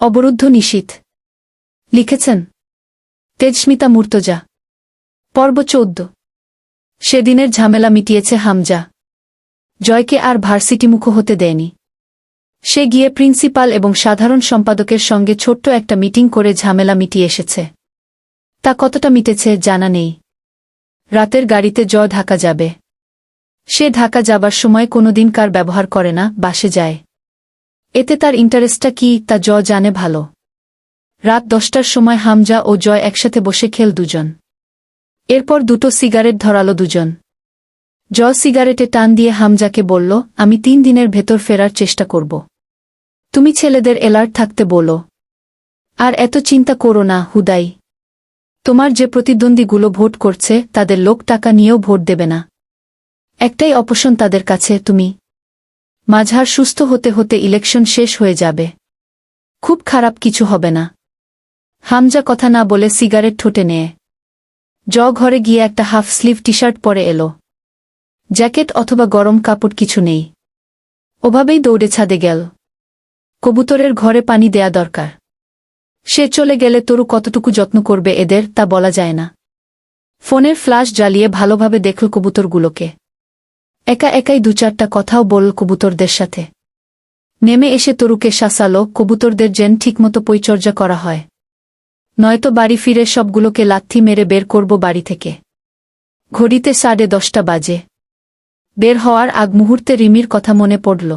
অবরুদ্ধ নিশীথ। লিখেছেন তেজস্মিতা মুর্তজা। পর্ব 14। সেদিনের ঝামেলা মিটিয়েছে হামজা। জয়কে আর ভার্সিটিমুখো হতে দেয়নি। সে গিয়ে প্রিন্সিপাল এবং সাধারণ সম্পাদকের সঙ্গে ছোট্ট একটা মিটিং করে ঝামেলা মিটিয়ে এসেছে। তা কতটা মিটেছে জানা নেই। রাতের গাড়িতে জয় ঢাকা যাবে। সে ঢাকা যাবার সময় কোনোদিন কার ব্যবহার করে না, বাসে যায়। এতে তার ইন্টারেস্টটা কি তা জয় জানে ভালো। রাত 10টার সময় হামজা ও জয় একসাথে বসে খেল দুজন। এরপর দুটো সিগারেট ধরালো দুজন। জয় সিগারেটে টান দিয়ে হামজাকে বলল, আমি 3 দিনের ভেতর ফেরার চেষ্টা করব। তুমি ছেলেদের এলার্ট থাকতে বলো। আর এত চিন্তা করো না হুদাই। তোমার যে প্রতিদ্বন্দ্বীগুলো ভোট করছে তাদের লোক টাকা নিয়েও ভোট দেবে না। একটাই অপশন তাদের কাছে, তুমি। মাঝার সুস্থ হতে হতে ইলেকশন শেষ হয়ে যাবে। খুব খারাপ কিছু হবে না। হামজা কথা না বলে সিগারেট ঠোঁটে নেয়। ঘরে গিয়ে একটা হাফ স্লিভ টি-শার্ট পরে এলো। জ্যাকেট অথবা গরম কাপড় কিছু নেই। ওভাবেই দৌড়ে ছাদে গেল। কবুতরের ঘরে পানি দেয়া দরকার। সে চলে গেলে তরু কতটুকু যত্ন করবে এদের তা বলা যায় না। ফোনের ফ্ল্যাশ জ্বালিয়ে ভালোভাবে দেখল কবুতরগুলোকে। একা একাই 2-4টা কথাও বলল কবুতরদের সাথে। নেমে এসে তরুকে শাসালো, কবুতরদের যেন ঠিকমতো পরিচর্যা করা হয়। নয়তো বাড়ি ফিরে সবগুলোকে লাথি মেরে বের করব বাড়ি থেকে। ঘড়িতে 10:30 বাজে। বের হওয়ার আগ মুহূর্তে রিমির কথা মনে পড়ল।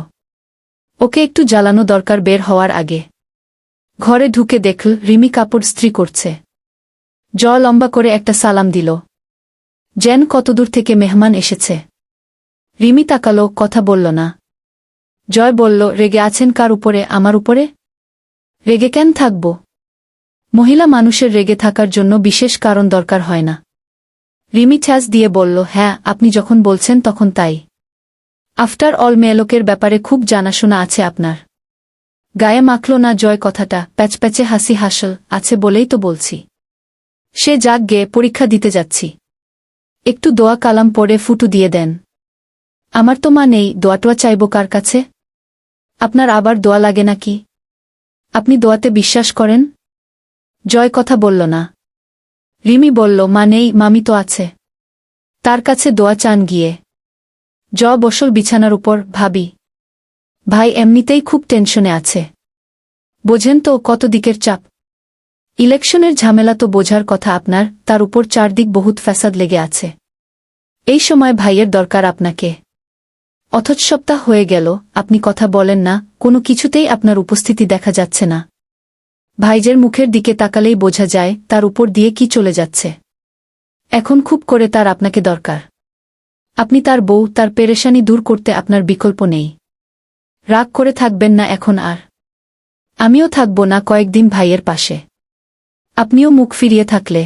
ওকে একটু জ্বালানো দরকার বের হওয়ার আগে। ঘরে ঢুকে দেখল রিমি কাপড় ইস্ত্রি করছে। লম্বা করে একটা সালাম দিল। যেন কতদূর থেকে মেহমান এসেছে। রিমি তাকালো, কথা বলল না। জয় বলল, রেগে আছেন কার উপরে? আমার উপরে? রেগে কেন থাকব? মহিলা মানুষের রেগে থাকার জন্য বিশেষ কারণ দরকার হয় না। রিমি ঠ্যাস দিয়ে বলল, হ্যাঁ, আপনি যখন বলছেন তখন তাই। আফটার অল মেয়েলোকের ব্যাপারে খুব জানাশোনা আছে আপনার। গায়ে মাখল না জয় কথাটা, প্যাচপ্যাচে হাসি হাসল, আছে বলেই তো বলছি। সে যাক গে, পরীক্ষা দিতে যাচ্ছি। একটু দোয়া কালাম পড়ে ফুটু দিয়ে দেন। আমার তো মা নেই, দোয়াটোয়া চাইব কার কাছে? আপনার আবার দোয়া লাগে নাকি? আপনি দোয়াতে বিশ্বাস করেন? জয় কথা বলল না। রিমি বলল, মা নেই, মামি তো আছে। তার কাছে দোয়া চান গিয়ে। বসল বিছানার উপর, ভাবি। ভাই এমনিতেই খুব টেনশনে আছে। বোঝেন তো কত দিকের চাপ। ইলেকশনের ঝামেলা তো বোঝার কথা আপনার, তার উপর চারদিক বহুত ফ্যাসাদ লেগে আছে। এই সময় ভাইয়ের দরকার আপনাকে। অথচ সপ্তাহ হয়ে গেল, আপনি কথা বলেন না, কোনো কিছুতেই আপনার উপস্থিতি দেখা যাচ্ছে না। ভাইজের মুখের দিকে তাকালেই বোঝা যায় তার উপর দিয়ে কি চলে যাচ্ছে। এখন খুব করে তার আপনাকে দরকার। আপনি তার বউ, তার পেরেশানি দূর করতে আপনার বিকল্প নেই। রাগ করে থাকবেন না এখন আর। আমিও থাকব না কয়েকদিন ভাইয়ের পাশে। আপনিও মুখ ফিরিয়ে থাকলে।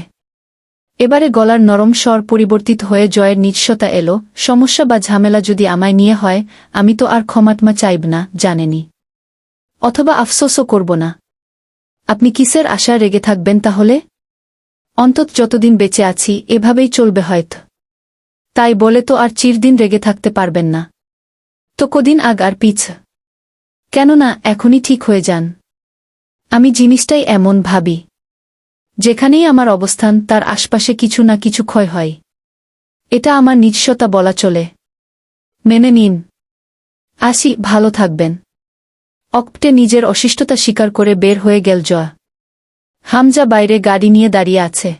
এবারে গলার নরম স্বর পরিবর্তিত হয়ে জয়ের নিঃস্বতা এলো, সমস্যা বা ঝামেলা যদি আমায় নিয়ে হয়, আমি তো আর ক্ষমাটমা চাইব না, জানেনি। অথবা আফসোসও করব না। আপনি কিসের আশা রেগে থাকবেন তাহলে? অন্তত যতদিন বেঁচে আছি এভাবেই চলবে হয়তো। তাই বলে তো আর চিরদিন রেগে থাকতে পারবেন না। তো কদিন আগ আর পিছ। কেননা এখনই ঠিক হয়ে যান। আমি জিনিসটাই এমন ভাবি। যেখানেই আমার অবস্থান তার আশপাশে কিছু না কিছু ক্ষয় হয়। এটা আমার নিঃস্বতা বলা চলে। মেনে নিন। আসি, ভালো থাকবেন। অকপটে নিজের অশিষ্টতা স্বীকার করে বের হয়ে গেল জয়। হামজা বাইরে গাড়ি নিয়ে দাঁড়িয়ে আছে।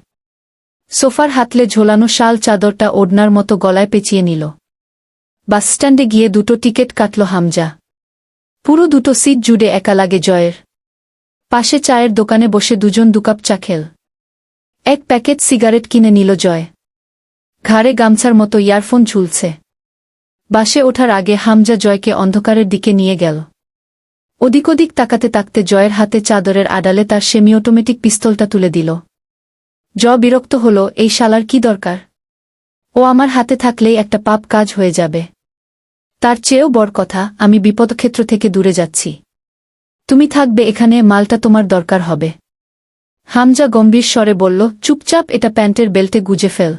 সোফার হাতলে ঝোলানো শাল চাদরটা ওড়নার মতো গলায় পেঁচিয়ে নিল। বাসস্ট্যান্ডে গিয়ে 2টো টিকিট কাটল হামজা। পুরো 2টো সিট জুড়ে একা লাগে জয়ের। পাশে চায়ের দোকানে বসে দুজন 2 কাপ চা খেল। 1 প্যাকেট সিগারেট কিনে নিল জয়। ঘাড়ে গামছার মতো ইয়ারফোন ঝুলছে। বাসে ওঠার আগে হামজা জয়কে অন্ধকারের দিকে নিয়ে গেল। ওদিক ওদিক তাকাতে তাকতে জয়ের হাতে চাদরের আড়ালে তার সেমি অটোমেটিক পিস্তলটা তুলে দিল। বিরক্ত হল, এই শালার কি দরকার? ও আমার হাতে থাকলেই একটা পাপ কাজ হয়ে যাবে। তার চেয়েও বড় কথা, আমি বিপদক্ষেত্র থেকে দূরে যাচ্ছি। তুমি থাকবে এখানে, মালটা তোমার দরকার হবে। হামজা গম্ভীর স্বরে বলল, চুপচাপ এটা প্যান্টের বেল্টে গুজে ফেল।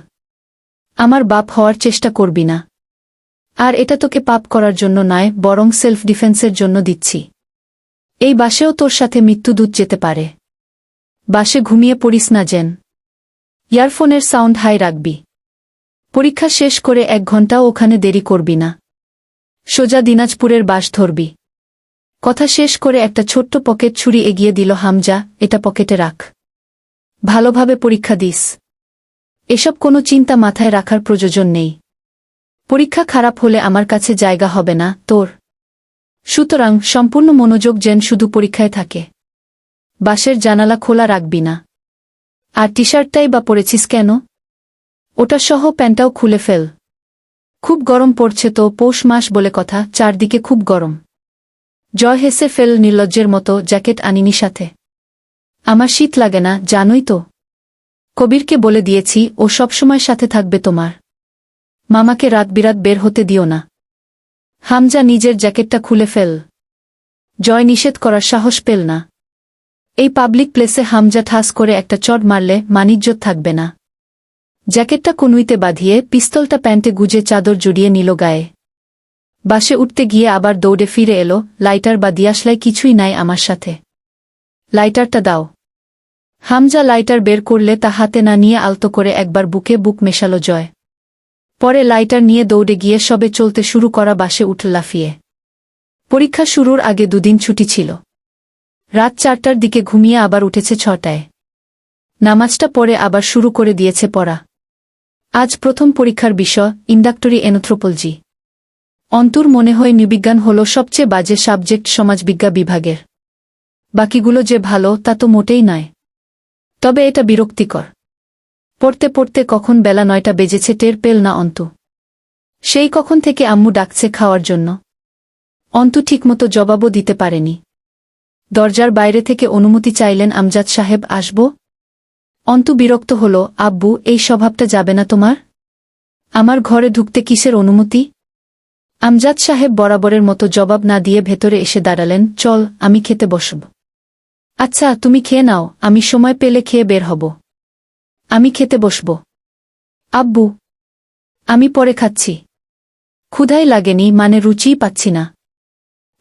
আমার বাপ হওয়ার চেষ্টা করবি না। আর এটা তোকে পাপ করার জন্য নয়, বরং সেলফ ডিফেন্সের জন্য দিচ্ছি। এই বাসেও তোর সাথে মৃত্যুদূত যেতে পারে। বাসে ঘুমিয়ে পড়িস না যেন। ইয়ারফোনের সাউন্ড হাই রাখবি। পরীক্ষা শেষ করে 1 ঘন্টাও ওখানে দেরি করবি না। সোজা দিনাজপুরের বাস ধরবি। কথা শেষ করে একটা ছোট্ট পকেট ছুরি এগিয়ে দিল হামজা, এটা পকেটে রাখ। ভালোভাবে পরীক্ষা দিস। এসব কোনো চিন্তা মাথায় রাখার প্রয়োজন নেই। পরীক্ষা খারাপ হলে আমার কাছে জায়গা হবে না তোর। সুতরাং সম্পূর্ণ মনোযোগ যেন শুধু পরীক্ষায় থাকে। বাসের জানালা খোলা রাখবি না। আর টি-শার্টটাই বা পরেছিস কেন? ওটা সহ প্যান্টটাও খুলে ফেল। খুব গরম পড়ছে তো, পৌষ মাস বলে কথা, চারদিকে খুব গরম। জয় হেসে ফেল নির্লজ্জের মতো, জ্যাকেট আনিনি সাথে। আমার শীত লাগে না, জানোই তো। কবিরকে বলে দিয়েছি, ও সবসময় সাথে থাকবে তোমার। মামাকে রাত বিরাত বের হতে দিও না। হামজা নিজের জ্যাকেটটা খুলে ফেল। জয় নিষেধ করার সাহস পেল না। এই পাবলিক প্লেসে হামজা ঠাস করে একটা চড় মারলে মানিজ্জত থাকবে না। জ্যাকেটটা কনুইতে বাঁধিয়ে পিস্তলটা প্যান্টে গুজে চাদর জড়িয়ে নিল গায়ে। বাসে উঠতে গিয়ে আবার দৌড়ে ফিরে এলো, লাইটার বা দিয়াশলাই কিছুই নাই আমার সাথে। লাইটারটা দাও। হামজা লাইটার বের করলে তা হাতে না নিয়ে আলতো করে একবার বুকে বুক মেশালো জয়। পরে লাইটার নিয়ে দৌড়ে গিয়ে সবে চলতে শুরু করা বাসে উঠল লাফিয়ে। পরীক্ষা শুরুর আগে 2 দিন ছুটি ছিল। রাত 4টার দিকে ঘুমিয়ে আবার উঠেছে 6টায়। নামাজটা পড়ে আবার শুরু করে দিয়েছে পড়া। আজ প্রথম পরীক্ষার বিষয় ইন্ডাক্টরি অ্যানথ্রোপোলজি। অন্তুর মনে হয় নৃবিজ্ঞান হল সবচেয়ে বাজে সাবজেক্ট সমাজবিজ্ঞান বিভাগের। বাকিগুলো যে ভালো তা তো মোটেই নয়। তবে এটা বিরক্তিকর। পড়তে পড়তে কখন বেলা 9টা বেজেছে টের পেল না অন্তু। সেই কখন থেকে আম্মু ডাকছে খাওয়ার জন্য। অন্তু ঠিকমতো জবাবও দিতে পারেনি। দরজার বাইরে থেকে অনুমতি চাইলেন আমজাদ সাহেব, আসব? অন্তু বিরক্ত হল, আব্বু, এই স্বভাবটা যাবে না তোমার? আমার ঘরে ঢুকতে কিসের অনুমতি? আমজাদ সাহেব বরাবরের মতো জবাব না দিয়ে ভেতরে এসে দাঁড়ালেন, চল, আমি খেতে বসব। আচ্ছা, তুমি খেয়ে নাও, আমি সময় পেলে খেয়ে বের হব। আমি খেতে বসব। আব্বু, আমি পরে খাচ্ছি। ক্ষুধাই লাগেনি, মানে রুচিই পাচ্ছি না।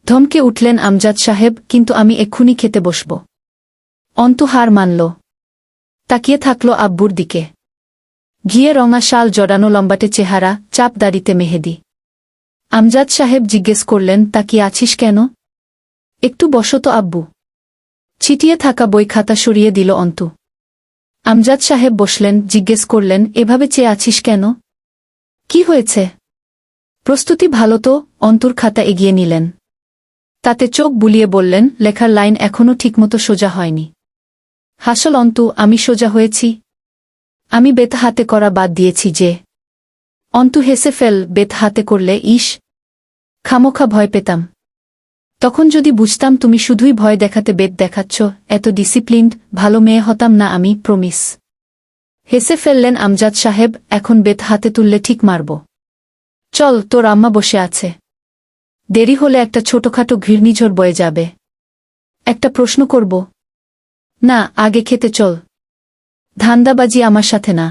ধমকে উঠলেন আমজাদ সাহেব, কিন্তু আমি এক্ষুনি খেতে বসব। অন্তু হার মানল। তাকিয়ে থাকল আব্বুর দিকে। ঘিয়ে রঙা শাল জড়ানো লম্বাটে চেহারা, চাপ দাড়িতে মেহেদি। আমজাদ সাহেব জিজ্ঞেস করলেন, তাকিয়ে আছিস কেন? একটু বসো তো আব্বু। ছিটিয়ে থাকা বই খাতা সরিয়ে দিল অন্তু। আমজাদ সাহেব বসলেন, জিজ্ঞেস করলেন, এভাবে চেয়ে আছিস কেন? কি হয়েছে? প্রস্তুতি ভালো তো? অন্তুর খাতা এগিয়ে নিলেন। তাতে চোখ বুলিয়ে বললেন, লেখার লাইন এখনও ঠিকমতো সোজা হয়নি। হাসল অন্তু, আমি সোজা হয়েছি? আমি বেত হাতে করা বাদ দিয়েছি যে। অন্তু হেসে ফেল, বেত হাতে করলে? ইস, খামোখা ভয় পেতাম। তখন যদি বুঝতাম তুমি শুধুই ভয় দেখাতে বেত দেখাচ্ছ, এত ডিসিপ্লিনড, ভালো মেয়ে হতাম না আমি, প্রমিস। হেসে ফেললেন আমজাদ সাহেব, এখন বেত হাতে তুললে ঠিক মারব। চল, তোর আম্মা বসে আছে। দেরি হলে একটা ছোটখাটো ঘূর্ণিঝড় বয়ে যাবে। একটা প্রশ্ন করব? না, আগে খেতে চল। ধান্দাবাজি আমার সাথে না।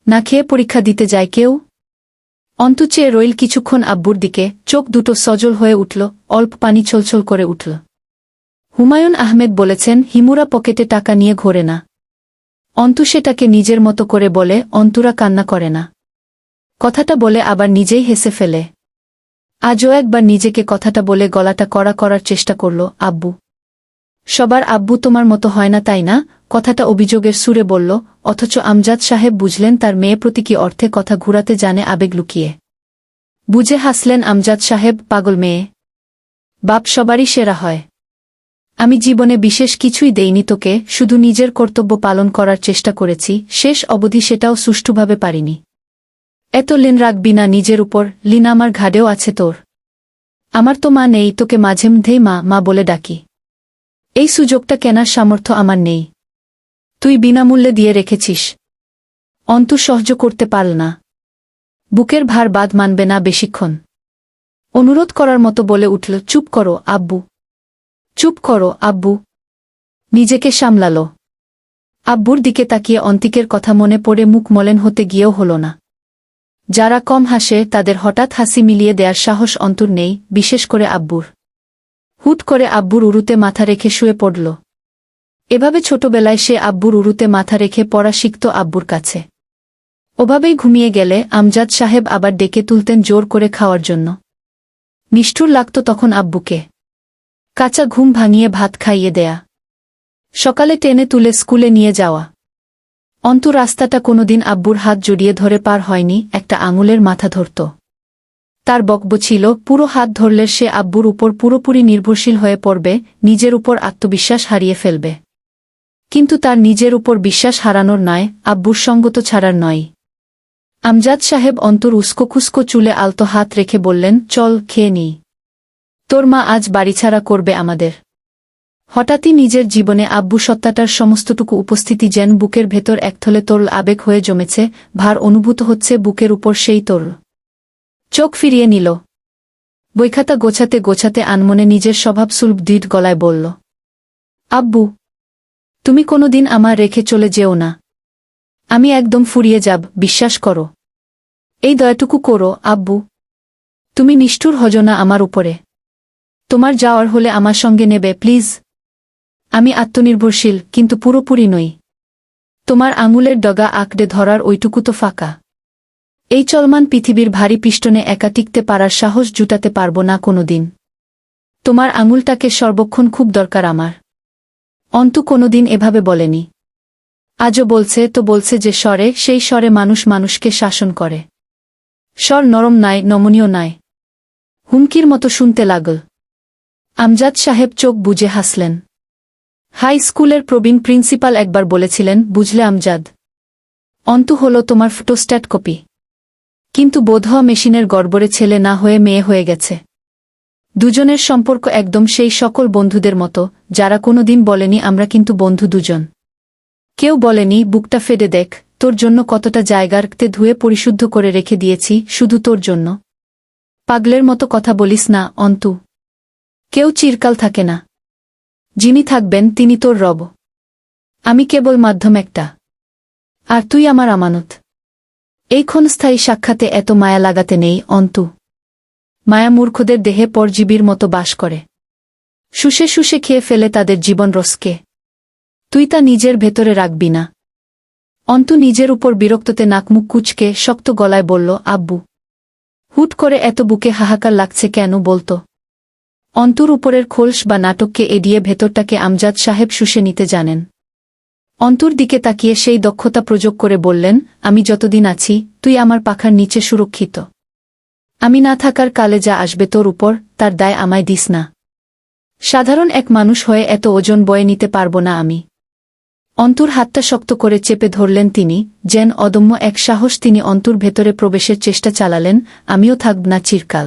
না খেয়ে পরীক্ষা দিতে যায় কেউ? অন্তু চেয়ে রইল কিছুক্ষণ আব্বুর দিকে, চোখ দুটো সজল হয়ে উঠল, অল্প পানি ছলছল করে উঠল। হুমায়ুন আহমেদ বলেছেন, হিমুরা পকেটে টাকা নিয়ে ঘোরে না। অন্তু সেটাকে নিজের মতো করে বলে, অন্তুরা কান্না করে না। কথাটা বলে আবার নিজেই হেসে ফেলে। আজও একবার নিজেকে কথাটা বলে গলাটা কড়া করার চেষ্টা করল, আব্বু। সবার আব্বু তোমার মতো হয় না, তাই না? কথাটা অভিযোগের সুরে বলল, অথচ আমজাদ সাহেব বুঝলেন তার মেয়ে প্রতি কি অর্থে কথা ঘুরাতে জানে, আবেগ লুকিয়ে। বুঝে হাসলেন আমজাদ সাহেব, পাগল মেয়ে। বাপ সবারই সেরা হয়। আমি জীবনে বিশেষ কিছুই দেইনি তোকে, শুধু নিজের কর্তব্য পালন করার চেষ্টা করেছি, শেষ অবধি সেটাও সুষ্ঠুভাবে পারিনি। এত লীন রাখবি না নিজের উপর, লীন আমার ঘাড়েও আছে তোর। আমার তো মা নেই, তোকে মাঝে মধ্যেই মা মা বলে ডাকি। এই সুযোগটা কেনার সামর্থ্য আমার নেই। তুই বিনামূল্যে দিয়ে রেখেছিস। অন্তু সহ্য করতে পারল না। বুকের ভার বাদ মানবে না বেশিক্ষণ। অনুরোধ করার মতো বলে উঠল, চুপ করো আব্বু। চুপ করো আব্বু। নিজেকে সামলাল। আব্বুর দিকে তাকিয়ে অন্তিকের কথা মনে পড়ে মুখ মলেন হতে গিয়েও হল না। যারা কম হাসে তাদের হঠাৎ হাসি মিলিয়ে দেয়ার সাহস অন্তুর নেই, বিশেষ করে আব্বুর। হুট করে আব্বুর উরুতে মাথা রেখে শুয়ে পড়ল। এভাবে ছোটবেলায় সে আব্বুর উরুতে মাথা রেখে পড়া শিখত আব্বুর কাছে। ওভাবেই ঘুমিয়ে গেলে আমজাদ সাহেব আবার ডেকে তুলতেন জোর করে খাওয়ার জন্য। নিষ্ঠুর লাগত তখন আব্বুকে। কাঁচা ঘুম ভাঙিয়ে ভাত খাইয়ে দেয়া, সকালে টেনে তুলে স্কুলে নিয়ে যাওয়া। অন্তু রাস্তাটা কোনোদিন আব্বুর হাত জড়িয়ে ধরে পার হয়নি, একটা আঙুলের মাথা ধরত। তার বকব ছিল পুরো হাত ধরলে সে আব্বুর উপর পুরোপুরি নির্ভরশীল হয়ে পড়বে, নিজের উপর আত্মবিশ্বাস হারিয়ে ফেলবে। কিন্তু তার নিজের উপর বিশ্বাস হারানোর নয়, আব্বুর সঙ্গত ছাড়ার নয়। আমজাদ সাহেব অন্তুর উস্কোখুস্কো চুলে আলতো হাত রেখে বললেন, চল খেয়ে নিই। তোর মা আজ বাড়িছাড়া করবে আমাদের। হঠাৎই নিজের জীবনে আব্বু সত্তাটার সমস্তটুকু উপস্থিতি যেন বুকের ভেতর একথলে তরল আবেগ হয়ে জমেছে, ভার অনুভূত হচ্ছে বুকের উপর সেই তরল। চোখ ফিরিয়ে নিল। বইখাতা গোছাতে গোছাতে আনমনে নিজের স্বভাবসুলভ দৃঢ় গলায় বলল, আব্বু, তুমি কোনোদিন আমার রেখে চলে যেও না। আমি একদম ফুরিয়ে যাব, বিশ্বাস করো। এই দয়াটুকু করো আব্বু। তুমি নিষ্ঠুর হজো না আমার উপরে। তোমার যাওয়ার হলে আমার সঙ্গে নেবে প্লিজ। আমি আত্মনির্ভরশীল, কিন্তু পুরোপুরি নই। তোমার আঙুলের ডগা আঁকড়ে ধরার ওইটুকু তো ফাঁকা। এই চলমান পৃথিবীর ভারী পিষ্টনে একা টিকতে পারার সাহস জুটাতে পারব না কোনোদিন। তোমার আঙুলটাকে সর্বক্ষণ খুব দরকার আমার। অন্তু কোনোদিন এভাবে বলেনি। আজও বলছে তো বলছে যে স্বরে, সেই স্বরে মানুষ মানুষকে শাসন করে। স্বর নরম নয়, নমনীয় নয়, হুমকির মতো শুনতে লাগল। আমজাদ সাহেব চোখ বুজে হাসলেন। হাই স্কুলের প্রবীণ প্রিন্সিপাল একবার বলেছিলেন, বুঝলে আমজাদ, অন্তু হল তোমার ফটোস্ট্যাট কপি। কিন্তু বোধহয় মেশিনের গড়বড়ে ছেলে না হয়ে মেয়ে হয়ে গেছে। দুজনের সম্পর্ক একদম সেই সকল বন্ধুদের মতো, যারা কোনোদিন বলেনি আমরা কিন্তু বন্ধু দুজন। কেউ বলেনি, বুকটা ফেডে দেখ, তোর জন্য কতটা জায়গাতে ধুয়ে পরিশুদ্ধ করে রেখে দিয়েছি, শুধু তোর জন্য। পাগলের মতো কথা বলিস না অন্তু। কেউ চিরকাল থাকে না। যিনি থাকবেন তিনি তোর রব। আমি কেবল মাধ্যম একটা, আর তুই আমার আমানত। এই ক্ষণস্থায়ী সাক্ষাতে এত মায়া লাগাতে নেই অন্তু। মায়া মূর্খদের দেহে পরজীবীর মতো বাস করে, শুষে শুষে খেয়ে ফেলে তাদের জীবন রসকে। তুই তা নিজের ভেতরে রাখবি না। অন্তু নিজের উপর বিরক্ততে নাকমুখ কুঁচকে শক্ত গলায় বলল, আব্বু, হুট করে এত বুকে হাহাকার লাগছে কেন বলতো? অন্তুর উপরের খোলস বা নাটককে এড়িয়ে ভেতরটাকে আমজাদ সাহেব শুষে নিতে জানেন। অন্তুর দিকে তাকিয়ে সেই দক্ষতা প্রয়োগ করে বললেন, আমি যতদিন আছি তুই আমার পাখার নিচে সুরক্ষিত। আমি না থাকার কালে যা আসবে তোর উপর, তার দায় আমায় দিস না। সাধারণ এক মানুষ হয়ে এত ওজন বয়ে নিতে পারব না আমি। অন্তুর হাতটা শক্ত করে চেপে ধরলেন তিনি, যেন অদম্য এক সাহস তিনি অন্তুর ভেতরে প্রবেশের চেষ্টা চালালেন। আমিও থাকব না চিরকাল,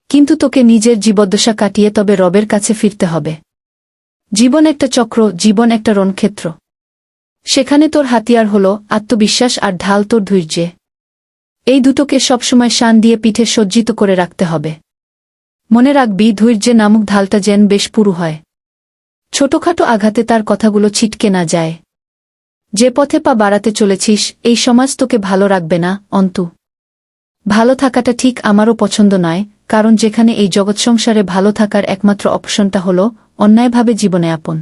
কিন্তু তোকে নিজের জীবদ্দশা কাটিয়ে তবে রবের কাছে ফিরতে হবে। জীবন একটা চক্র, জীবন একটা রণক্ষেত্র। সেখানে তোর হাতিয়ার হলো আত্মবিশ্বাস আর ঢাল তোর ধৈর্যে। এই দুটোকে সবসময় শান দিয়ে পিঠে সজ্জিত করে রাখতে হবে। মনে রাখবি, ধৈর্যে নামক ঢালটা যেন বেশ পুরু হয়, ছোটখাটো আঘাতে তার কথাগুলো ছিটকে না যায়। যে পথে পা বাড়াতে চলেছিস, এই সমাজ তোকে ভালো রাখবে না অন্তু। ভালো থাকাটা ঠিক আমারও পছন্দ নয়, কারণ যেখানে এই জগৎ সংসারে ভালো থাকার একমাত্র অপশনটা হলো অন্যায়ভাবে জীবনে আপন,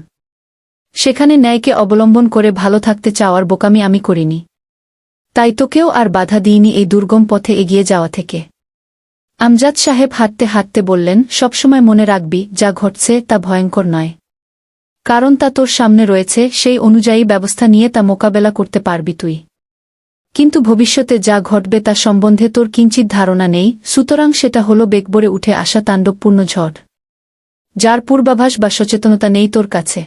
সেখানে ন্যায়কে অবলম্বন করে ভালো থাকতে চাওয়ার বোকামি আমি করিনি। তাই তোকেও আর বাধা দিইনি এই দুর্গম পথে এগিয়ে যাওয়া থেকে। আমজাদ সাহেব হাঁটতে হাঁটতে বললেন, সবসময় মনে রাখবি, যা ঘটছে তা ভয়ঙ্কর নয়, কারণ তা তোর সামনে রয়েছে। সেই অনুযায়ী ব্যবস্থা নিয়ে তা মোকাবেলা করতে পারবি তুই। কিন্তু ভবিষ্যতে যা ঘটবে তা সম্বন্ধে তোর কিঞ্চিত ধারণা নেই, সুতরাং সেটা হলো বেগবরে উঠে আসা তাণ্ডবপূর্ণ ঝড়, যার পূর্বাভাস বা সচেতনতা নেই তোর কাছে।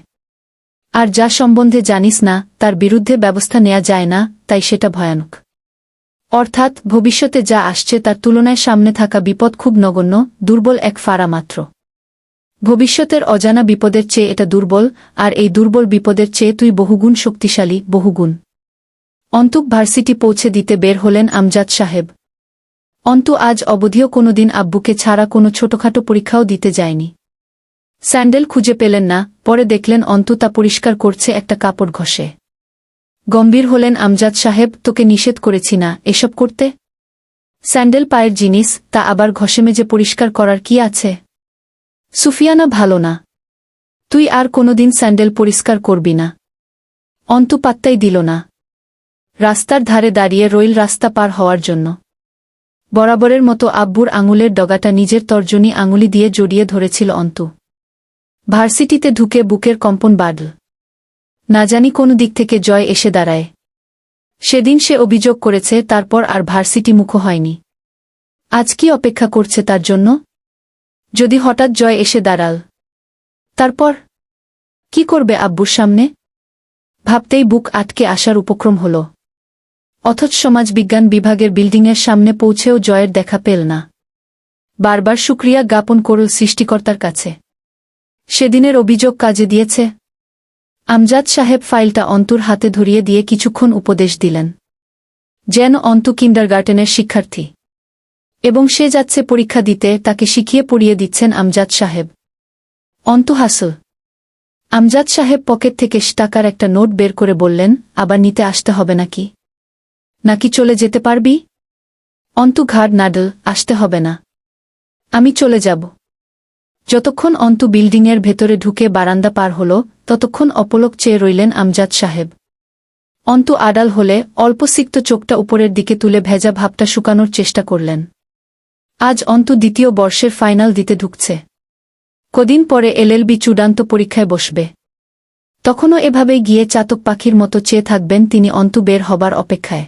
আর যা সম্বন্ধে জানিস না, তার বিরুদ্ধে ব্যবস্থা নেওয়া যায় না, তাই সেটা ভয়ানক। অর্থাৎ ভবিষ্যতে যা আসছে তার তুলনায় সামনে থাকা বিপদ খুব নগণ্য, দুর্বল এক ফাড়া মাত্র। ভবিষ্যতের অজানা বিপদের চেয়ে এটা দুর্বল, আর এই দুর্বল বিপদের চেয়ে তুই বহুগুণ শক্তিশালী, বহুগুণ। অন্তু ভার্সিটি পৌঁছে দিতে বের হলেন আমজাদ সাহেব। অন্তু আজ অবধিও কোনোদিন আব্বুকে ছাড়া কোনো ছোটখাটো পরীক্ষাও দিতে যায়নি। স্যান্ডেল খুঁজে পেলেন না, পরে দেখলেন অন্তু তা পরিষ্কার করছে একটা কাপড় ঘষে। গম্ভীর হলেন আমজাদ সাহেব, তোকে নিষেধ করেছি না এসব করতে? স্যান্ডেল পায়ের জিনিস, তা আবার ঘষে মেজে পরিষ্কার করার কি আছে? সুফিয়ানা ভালো না। তুই আর কোনোদিন স্যান্ডেল পরিষ্কার করবি না। অন্তু পাত্তাই দিল না। রাস্তার ধারে দাঁড়িয়ে রইল রাস্তা পার হওয়ার জন্য। বরাবরের মতো আব্বুর আঙুলের ডগাটা নিজের তর্জনী আঙুলি দিয়ে জড়িয়ে ধরেছিল অন্তু। ভার্সিটিতে ঢুকে বুকের কম্পন বাড়ল। না জানি কোন দিক থেকে জয় এসে দাঁড়ায়। সেদিন সে অভিযোগ করেছে, তারপর আর ভার্সিটি মুখো হয়নি। আজ কি অপেক্ষা করছে তার জন্য? যদি হঠাৎ জয় এসে দাঁড়াল, তারপর কি করবে আব্বুর সামনে? ভাবতেই বুক আটকে আসার উপক্রম হল। অথচ সমাজবিজ্ঞান বিভাগের বিল্ডিংয়ের সামনে পৌঁছেও জয়ের দেখা পেল না। বারবার শুকরিয়া জ্ঞাপন করল সৃষ্টিকর্তার কাছে। সেদিনের অভিযোগ কাজে দিয়েছে। আমজাদ সাহেব ফাইলটা অন্তুর হাতে ধরিয়ে দিয়ে কিছুক্ষণ উপদেশ দিলেন। যেন অন্তু কিন্ডারগার্টেনের শিক্ষার্থী এবং সে যাচ্ছে পরীক্ষা দিতে, তাকে শিখিয়ে পড়িয়ে দিচ্ছেন আমজাদ সাহেব। অন্তু হাসল। আমজাদ সাহেব পকেট থেকে টাকার একটা নোট বের করে বললেন, আবার নিতে আসতে হবে নাকি চলে যেতে পারবি? অন্তু ঘাড় নাড়ল, আসতে হবে না, আমি চলে যাব। যতক্ষণ অন্তু বিল্ডিংয়ের ভেতরে ঢুকে বারান্দা পার হল, ততক্ষণ অপলক চেয়ে রইলেন আমজাদ সাহেব। অন্তু আড়াল হলে অল্প সিক্ত চোখটা উপরের দিকে তুলে ভেজা ভাবটা শুকানোর চেষ্টা করলেন। আজ অন্তু দ্বিতীয় বর্ষের ফাইনাল দিতে ঢুকছে। কদিন পরে এলএলবি চূড়ান্ত পরীক্ষায় বসবে। তখনও এভাবেই গিয়ে চাতক পাখির মতো চেয়ে থাকবেন তিনি অন্তু বের হবার অপেক্ষায়।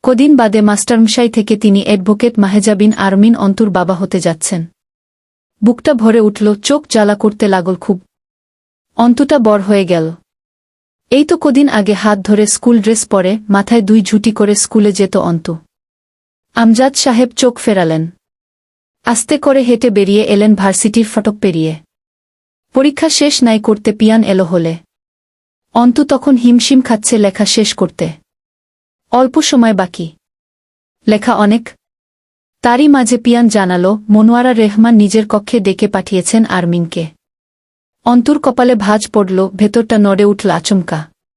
কদিন বাদে মাস্টারমশাই থেকে তিনি অ্যাডভোকেট মাহেজাবিন আরমিন অন্তুর বাবা হতে যাচ্ছেন। বুকটা ভরে উঠল, চোখ জ্বালা করতে লাগল খুব। অন্তুটা বড় হয়ে গেল। এই তো কদিন আগে হাত ধরে স্কুল ড্রেস পরে মাথায় 2 ঝুঁটি করে স্কুলে যেত অন্তু। আমজাদ সাহেব চোখ ফেরালেন। আস্তে করে হেঁটে বেরিয়ে এলেন ভার্সিটির ফটক পেরিয়ে। পরীক্ষা শেষ নাই করতে পিয়ান এলো হলে। অন্তু তখন হিমশিম খাচ্ছে লেখা শেষ করতে। অল্প সময় বাকি, লেখা অনেক। তারই মাঝে পিয়ান জানালো মনোয়ারা রেহমান নিজের কক্ষে ডেকে পাঠিয়েছেন আরমিনকে। অন্তুর কপালে ভাঁজ পড়ল, ভেতরটা নড়ে উঠল আচমকা।